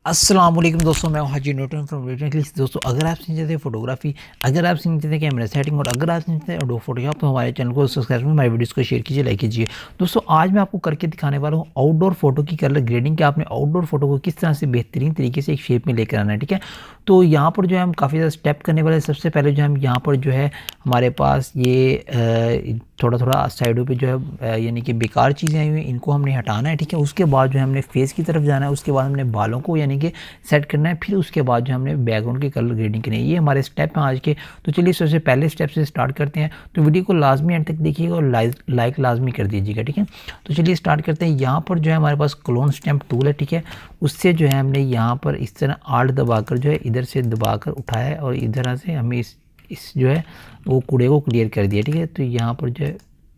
अस्सलाम वालेकुम दोस्तों, मैं हूं हाजी न्यूटन फ्रॉम न्यूटन क्लिक्स। दोस्तों, अगर आप सीखना चाहते हैं फोटोग्राफी, अगर आप सीखना चाहते हैं कैमरा सेटिंग और अगर आप सीखना चाहते हैं ऑडियो फोटोशॉप, तो हमारे चैनल को सब्सक्राइब करें, हमारे वीडियोस को शेयर कीजिए, लाइक कीजिए। दोस्तों, आज मैं आपको करके दिखाने वाला हूं आउटडोर फोटो की कलर ग्रेडिंग, कि आपने आउटडोर फोटो को किस तरह से बेहतरीन तरीके से एक शेप में लेकर आना है। ठीक है, तो यहाँ पर जो है हम काफ़ी ज़्यादा स्टेप करने वाले हैं। सबसे पहले जो हम यहाँ पर जो है हमारे पास ये थोड़ा थोड़ा साइडों पे जो है यानी कि बेकार चीज़ें आई हुई हैं, इनको हमने हटाना है। ठीक है, उसके बाद जो है हमने फेस की तरफ जाना है, उसके बाद हमने बालों को यानी कि सेट करना है, फिर उसके बाद जो हमने बैकग्राउंड की कलर ग्रेडिंग करनी है। ये हमारे स्टेप हैं आज के। तो चलिए सबसे पहले स्टेप से स्टार्ट करते हैं। तो वीडियो को लाजमी एंड तक देखिएगा और लाइक लाजमी कर दीजिएगा। ठीक है, तो चलिए स्टार्ट करते हैं। यहाँ पर जो है हमारे पास क्लोन स्टैम्प टूल है। ठीक है, उससे जो है हमने यहाँ पर इस तरह आर्ट दबाकर जो है इधर से दबाकर उठाया है और इधर से हमें इस जो है वो कूड़े को क्लियर कर दिया। ठीक है, तो यहाँ पर जो है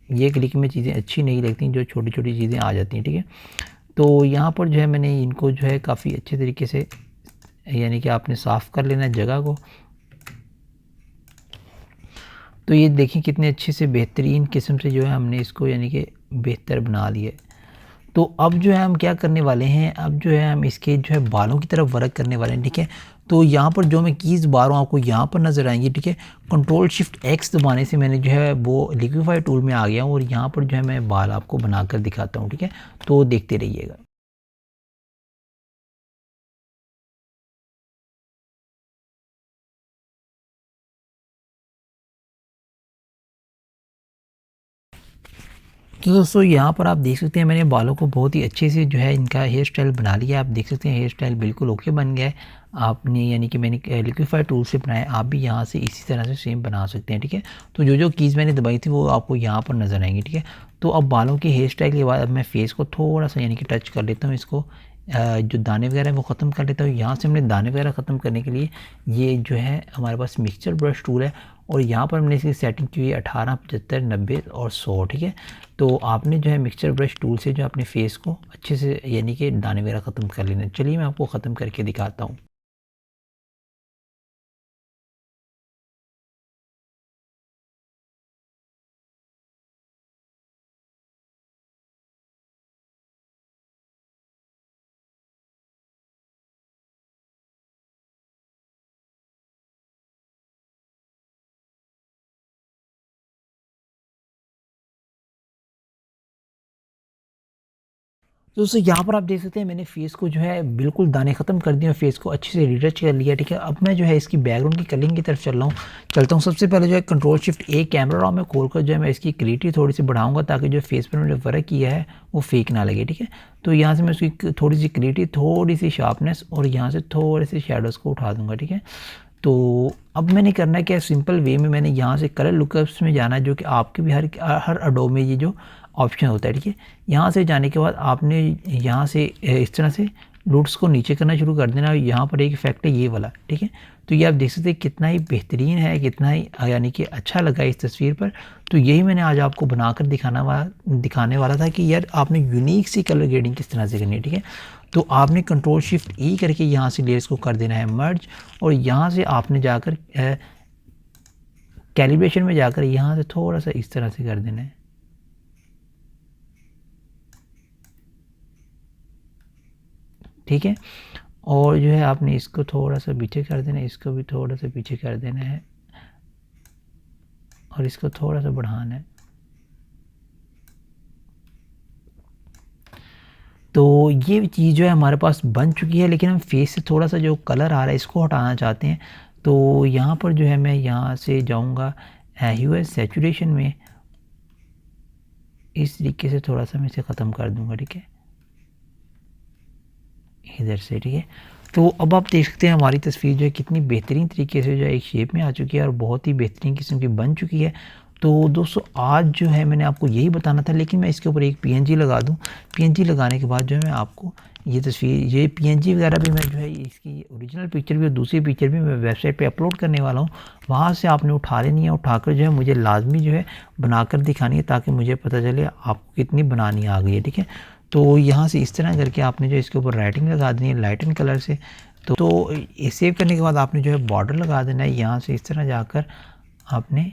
ये क्लिक में चीज़ें अच्छी नहीं लगती, जो छोटी छोटी चीज़ें आ जाती हैं। ठीक है, तो यहाँ पर जो है मैंने इनको जो है काफ़ी अच्छे तरीके से यानी कि आपने साफ़ कर लेना है जगह को। तो ये देखिए कितने अच्छे से बेहतरीन किस्म से जो है हमने इसको यानी कि बेहतर बना लिया। तो अब जो है हम क्या करने वाले हैं, अब जो है हम इसके जो है बालों की तरफ वर्क करने वाले हैं। ठीक है, तो यहाँ पर जो मैं कीज़ बार हूँ आपको यहाँ पर नज़र आएंगी। ठीक है, कंट्रोल शिफ्ट एक्स दबाने से मैंने जो है वो लिक्विफाई टूल में आ गया हूँ और यहाँ पर जो है मैं बाल आपको बनाकर दिखाता हूँ। ठीक है, तो देखते रहिएगा। तो दोस्तों, यहाँ पर आप देख सकते हैं मैंने बालों को बहुत ही अच्छे से जो है इनका हेयर स्टाइल बना लिया है। आप देख सकते हैं हेयर स्टाइल बिल्कुल ओके बन गया है। आपने यानी कि मैंने लिक्विफाई टूल से बनाया, आप भी यहाँ से इसी तरह से सेम बना सकते हैं। ठीक है, तो जो जो कीज़ मैंने दबाई थी वो आपको यहाँ पर नज़र आएंगी। ठीक है, तो अब बालों के हेयर स्टाइल के बाद अब मैं फेस को थोड़ा सा यानी कि टच कर लेता हूँ इसको। जो दाने वगैरह है वो ख़त्म कर लेता हूँ। यहाँ से हमने दाने वगैरह ख़त्म करने के लिए ये जो है हमारे पास मिक्सचर ब्रश टूल है और यहाँ पर हमने इसकी सेटिंग की हुई है 18, 75, 90 और 100। ठीक है, तो आपने जो है मिक्सचर ब्रश टूल से जो अपने फेस को अच्छे से यानी कि दाने वगैरह ख़त्म कर लेना। चलिए मैं आपको ख़त्म करके दिखाता हूँ। तो दोस्तों, यहाँ पर आप देख सकते हैं मैंने फेस को जो है बिल्कुल दाने ख़त्म कर दिए और फेस को अच्छे से रिटच कर लिया। ठीक है, अब मैं जो है इसकी बैकग्राउंड की कलिंग की तरफ चलता हूँ। सबसे पहले जो है कंट्रोल शिफ्ट ए कैमरा रॉ में खोलकर जो है मैं इसकी क्लियरिटी थोड़ी सी बढ़ाऊंगा, ताकि जो फेस पर मैंने वर्क किया है वो फेक ना लगे। ठीक है, तो यहाँ से मैं उसकी थोड़ी सी क्लियरिटी, थोड़ी सी शार्पनेस और यहाँ से थोड़े से शेडोज़ को उठा दूँगा। ठीक है, तो अब मैंने करना है क्या, सिंपल वे में मैंने यहाँ से कलर लुकअप्स में जाना है, जो कि आपके भी हर अडोब में ये जो ऑप्शन होता है। ठीक है, यहाँ से जाने के बाद आपने यहाँ से इस तरह से रूट्स को नीचे करना शुरू कर देना। यहाँ पर एक इफेक्ट है ये वाला। ठीक है, तो ये आप देख सकते हैं कितना ही बेहतरीन है, कितना ही यानी कि अच्छा लगा इस तस्वीर पर। तो यही मैंने आज आपको बनाकर दिखाने वाला था कि यार आपने यूनिक सी कलर ग्रेडिंग किस तरह से करनी है। ठीक है, तो आपने कंट्रोल शिफ्ट ई करके यहाँ से लेयर्स को कर देना है मर्ज, और यहाँ से आपने जाकर कैलिब्रेशन में जाकर यहाँ से थोड़ा सा इस तरह से कर देना है। ठीक है, और जो है आपने इसको थोड़ा सा पीछे कर देना है, इसको भी थोड़ा सा पीछे कर देना है और इसको थोड़ा सा बढ़ाना है। तो ये चीज़ जो है हमारे पास बन चुकी है, लेकिन हम फेस से थोड़ा सा जो कलर आ रहा है इसको हटाना चाहते हैं। तो यहाँ पर जो है मैं यहाँ से जाऊँगा ह्यू एंड सैचुरेशन में, इस तरीके से थोड़ा सा मैं इसे ख़त्म कर दूँगा। ठीक है, इधर से। ठीक है, तो अब आप देख सकते हैं हमारी तस्वीर जो है कितनी बेहतरीन तरीके से जो है एक शेप में आ चुकी है और बहुत ही बेहतरीन किस्म की बन चुकी है। तो दोस्तों, आज जो है मैंने आपको यही बताना था, लेकिन मैं इसके ऊपर एक पीएनजी लगा दूं। पीएनजी लगाने के बाद जो है मैं आपको ये तस्वीर, ये पीएनजी वगैरह भी मैं जो है इसकी ओरिजिनल पिक्चर भी और दूसरी पिक्चर भी मैं वेबसाइट पे अपलोड करने वाला हूँ। वहाँ से आपने उठा लेनी है, उठाकर जो है मुझे लाजमी जो है बनाकर दिखानी है, ताकि मुझे पता चले आपको कितनी बनानी आ गई है। ठीक है, तो यहाँ से इस तरह करके आपने जो इसके ऊपर राइटिंग लगा देनी है लाइट एंड कलर से। तो ये सेव करने के बाद आपने जो है बॉर्डर लगा देना है, यहाँ से इस तरह जाकर आपने।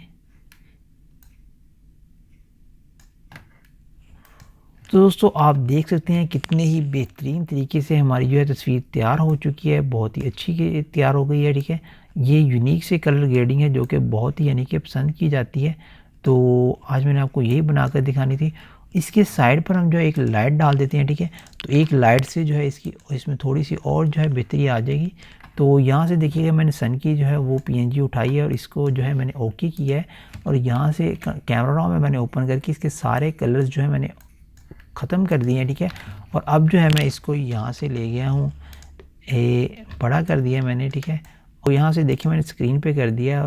तो दोस्तों आप देख सकते हैं कितने ही बेहतरीन तरीके से हमारी जो है तस्वीर तैयार हो चुकी है, बहुत ही अच्छी तैयार हो गई है, ठीक है। ये यूनिक से कलर ग्रेडिंग है जो कि बहुत ही यानी कि पसंद की जाती है। तो आज मैंने आपको यही बनाकर दिखानी थी। इसके साइड पर हम जो है एक लाइट डाल देते हैं, ठीक है। तो एक लाइट से जो है इसमें थोड़ी-सी और जो है बेहतरी आ जाएगी। तो यहाँ से देखिएगा मैंने सन की जो है वो पीएनजी उठाई है और इसको जो है मैंने ओके किया है और यहाँ से कैमरा रॉ में मैंने ओपन करके इसके सारे कलर्स जो है मैंने ख़त्म कर दिए हैं, ठीक है। और अब जो है मैं इसको यहाँ से ले गया हूँ, बड़ा कर दिया मैंने, ठीक है। और यहाँ से देखिए मैंने स्क्रीन पे कर दिया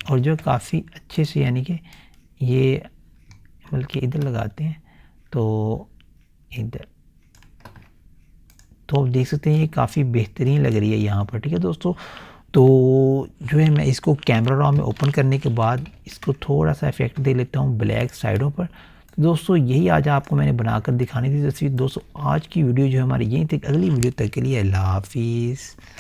और जो काफ़ी अच्छे से यानी कि ये बल्कि इधर लगाते हैं तो इधर, तो आप देख सकते हैं ये काफ़ी बेहतरीन लग रही है यहाँ पर, ठीक है दोस्तों। तो जो है मैं इसको कैमरा रॉ में ओपन करने के बाद इसको थोड़ा सा इफेक्ट दे लेता हूँ ब्लैक साइडों पर। तो दोस्तों यही आज आपको मैंने बनाकर दिखानी थी तस्वीर। दोस्तों आज की वीडियो जो है हमारी यहीं तक, अगली वीडियो तक के लिए अल्लाह हाफिज़।